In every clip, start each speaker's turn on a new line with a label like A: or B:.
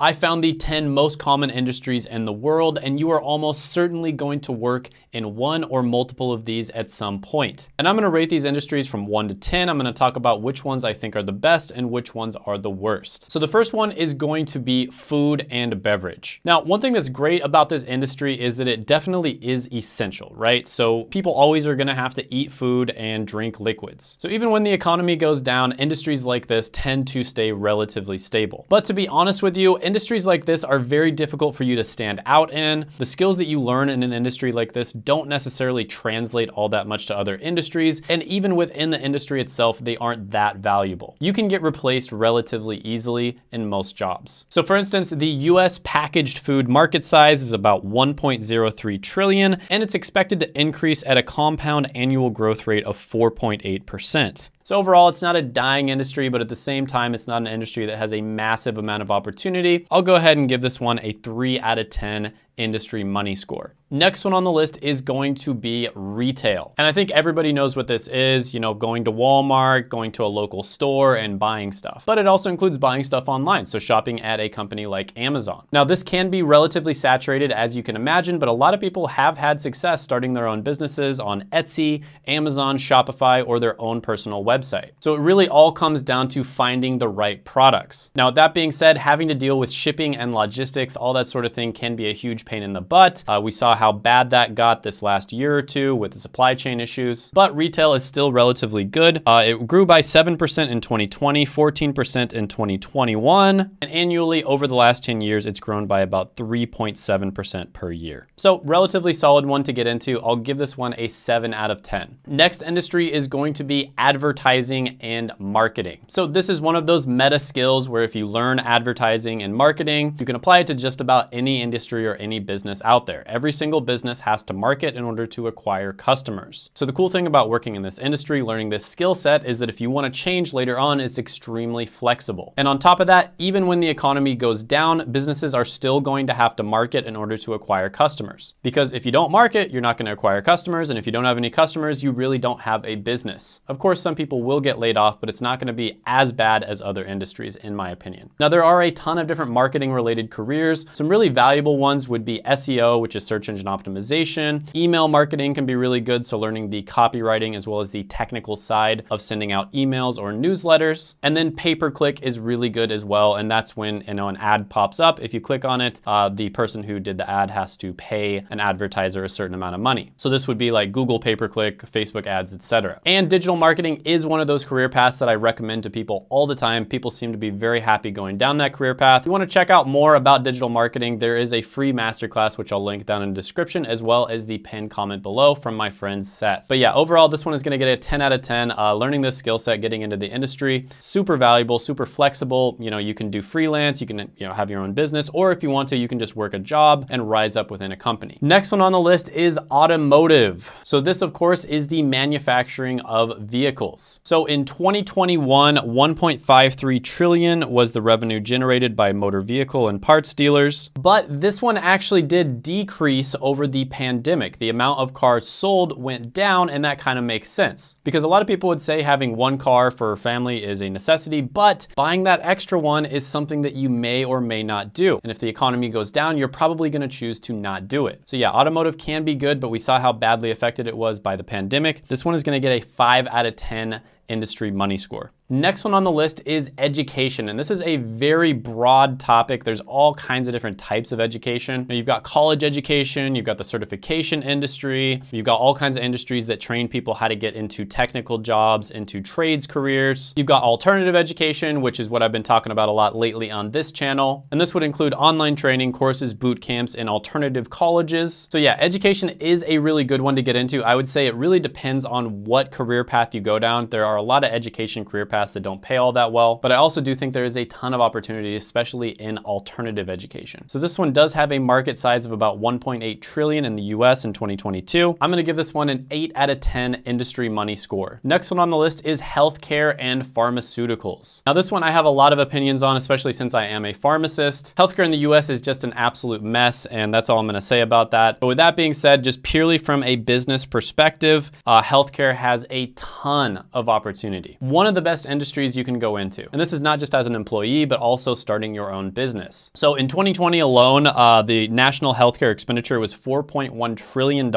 A: I found the 10 most common industries in the world, and you are almost certainly going to work in one or multiple of these at some point. And I'm gonna rate these industries from 1 to 10. I'm gonna talk about which ones I think are the best and which ones are the worst. So the first one is going to be food and beverage. Now, one thing that's great about this industry is that it definitely is essential, right? So people always are gonna have to eat food and drink liquids. So even when the economy goes down, industries like this tend to stay relatively stable. But to be honest with you, industries like this are very difficult for you to stand out in. The skills that you learn in an industry like this don't necessarily translate all that much to other industries. And even within the industry itself, they aren't that valuable. You can get replaced relatively easily in most jobs. So for instance, the US packaged food market size is about 1.03 trillion, and it's expected to increase at a compound annual growth rate of 4.8%. So overall, it's not a dying industry, but at the same time, it's not an industry that has a massive amount of opportunity. I'll go ahead and give this one a 3 out of 10 industry money score. Next one on the list is going to be retail. And I think everybody knows what this is, you know, going to Walmart, going to a local store and buying stuff. But it also includes buying stuff online, so shopping at a company like Amazon. Now, this can be relatively saturated, as you can imagine, but a lot of people have had success starting their own businesses on Etsy, Amazon, Shopify, or their own personal website. So it really all comes down to finding the right products. Now, with that being said, having to deal with shipping and logistics, all that sort of thing can be a huge pain in the butt. We saw how bad that got this last year or two with the supply chain issues, but retail is still relatively good. It grew by 7% in 2020, 14% in 2021, and annually over the last 10 years, it's grown by about 3.7% per year. So relatively solid one to get into. I'll give this one a 7 out of 10. Next industry is going to be advertising and marketing. So this is one of those meta skills where if you learn advertising and marketing, you can apply it to just about any industry or any business out there. Every single business has to market in order to acquire customers. So the cool thing about working in this industry, learning this skill set, is that if you want to change later on, it's extremely flexible. And on top of that, even when the economy goes down, businesses are still going to have to market in order to acquire customers. Because if you don't market, you're not going to acquire customers. And if you don't have any customers, you really don't have a business. Of course, some people will get laid off, but it's not going to be as bad as other industries, in my opinion. Now, there are a ton of different marketing related careers. Some really valuable ones would be SEO, which is search engine optimization. Email marketing can be really good, so learning the copywriting as well as the technical side of sending out emails or newsletters. And then pay-per-click is really good as well, and that's when, you know, an ad pops up. If you click on it, the person who did the ad has to pay an advertiser a certain amount of money. So this would be like Google pay-per-click, Facebook ads, etc. And digital marketing is one of those career paths that I recommend to people all the time. People seem to be very happy going down that career path. If you want to check out more about digital marketing, there is a free masterclass, which I'll link down in the description, as well as the pinned comment below from my friend Seth. But yeah, overall, this one is going to get a 10 out of 10. Learning this skill set, getting into the industry, super valuable, super flexible. You know, you can do freelance, you can, you know, have your own business, or if you want to, you can just work a job and rise up within a company. Next one on the list is automotive. So this, of course, is the manufacturing of vehicles. So in 2021, 1.53 trillion was the revenue generated by motor vehicle and parts dealers. But this one actually did decrease over the pandemic. The amount of cars sold went down, and that kind of makes sense because a lot of people would say having one car for a family is a necessity, but buying that extra one is something that you may or may not do. And if the economy goes down, you're probably going to choose to not do it. So yeah, automotive can be good, but we saw how badly affected it was by the pandemic. This one is going to get a 5 out of 10 industry money score. Next one on the list is education, and this is a very broad topic. There's all kinds of different types of education. Now, you've got college education, you've got the certification industry, you've got all kinds of industries that train people how to get into technical jobs, into trades careers. You've got alternative education, which is what I've been talking about a lot lately on this channel. And this would include online training, courses, boot camps, and alternative colleges. So yeah, education is a really good one to get into. I would say it really depends on what career path you go down. There are a lot of education career paths that don't pay all that well, but I also do think there is a ton of opportunity, especially in alternative education. So this one does have a market size of about 1.8 trillion in the US in 2022. I'm gonna give this one an 8 out of 10 industry money score. Next one on the list is healthcare and pharmaceuticals. Now this one I have a lot of opinions on, especially since I am a pharmacist. Healthcare in the US is just an absolute mess, and that's all I'm gonna say about that. But with that being said, just purely from a business perspective, healthcare has a ton of opportunity opportunity. One of the best industries you can go into. And this is not just as an employee, but also starting your own business. So in 2020 alone, the national healthcare expenditure was $4.1 trillion.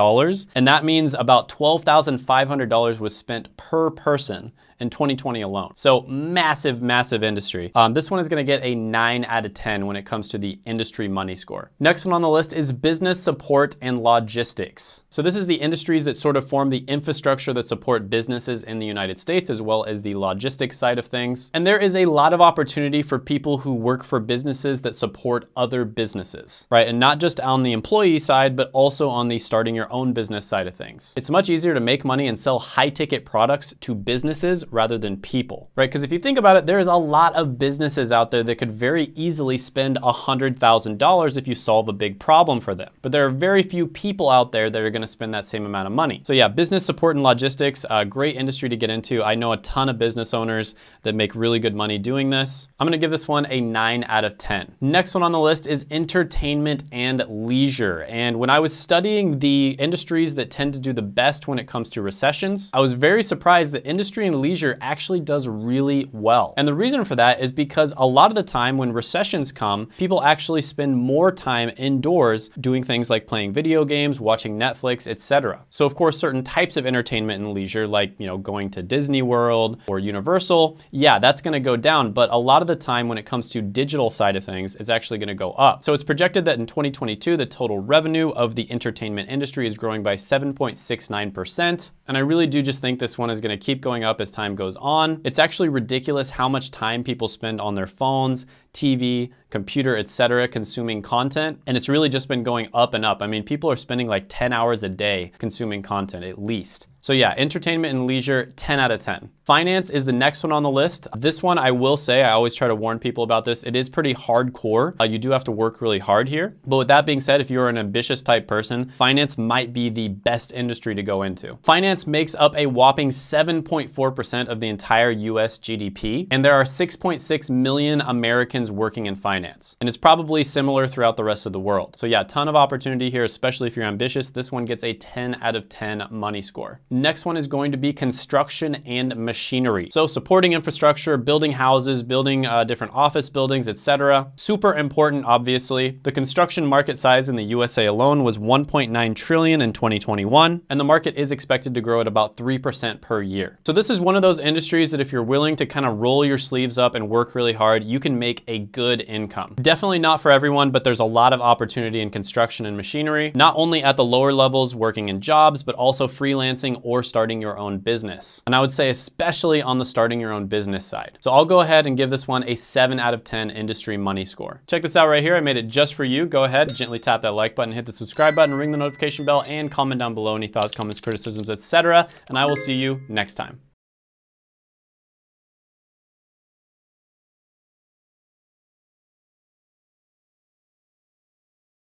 A: And that means about $12,500 was spent per person in 2020 alone. So massive, massive industry. This one is gonna get a 9 out of 10 when it comes to the industry money score. Next one on the list is business support and logistics. So this is the industries that sort of form the infrastructure that support businesses in the United States, as well as the logistics side of things. And there is a lot of opportunity for people who work for businesses that support other businesses, right? And not just on the employee side, but also on the starting your own business side of things. It's much easier to make money and sell high ticket products to businesses rather than people, right? Because if you think about it, there is a lot of businesses out there that could very easily spend $100,000 if you solve a big problem for them. But there are very few people out there that are gonna spend that same amount of money. So yeah, business support and logistics, a great industry to get into. I know a ton of business owners that make really good money doing this. I'm gonna give this one a 9 out of 10. Next one on the list is entertainment and leisure. And when I was studying the industries that tend to do the best when it comes to recessions, I was very surprised that industry and leisure actually does really well. And the reason for that is because a lot of the time when recessions come, people actually spend more time indoors doing things like playing video games, watching Netflix, etc. So of course, certain types of entertainment and leisure, like, going to Disney World or Universal, yeah, that's gonna go down. But a lot of the time when it comes to digital side of things, it's actually gonna go up. So it's projected that in 2022, the total revenue of the entertainment industry is growing by 7.69%. And I really do just think this one is gonna keep going up as time goes on. It's actually ridiculous how much time people spend on their phones, TV, computer, etc., consuming content. And it's really just been going up and up. I mean, people are spending like 10 hours a day consuming content at least. So yeah, entertainment and leisure, 10 out of 10. Finance is the next one on the list. This one, I will say, I always try to warn people about this. It is pretty hardcore. You do have to work really hard here. But with that being said, if you're an ambitious type person, finance might be the best industry to go into. Finance makes up a whopping 7.4% of the entire US GDP. And there are 6.6 million Americans working in finance. And it's probably similar throughout the rest of the world. So yeah, ton of opportunity here, especially if you're ambitious. This one gets a 10 out of 10 money score. Next one is going to be construction and machinery. So supporting infrastructure, building houses, building different office buildings, etc. Super important, obviously. The construction market size in the USA alone was 1.9 trillion in 2021, and the market is expected to grow at about 3% per year. So this is one of those industries that if you're willing to kind of roll your sleeves up and work really hard, you can make a good income. Definitely not for everyone, but there's a lot of opportunity in construction and machinery, not only at the lower levels working in jobs, but also freelancing or starting your own business. And I would say especially on the starting your own business side. So I'll go ahead and give this one a 7 out of 10 industry money score. Check this out right here. I made it just for you. Go ahead, gently tap that like button, hit the subscribe button, ring the notification bell, and comment down below any thoughts, comments, criticisms, etc. And I will see you next time.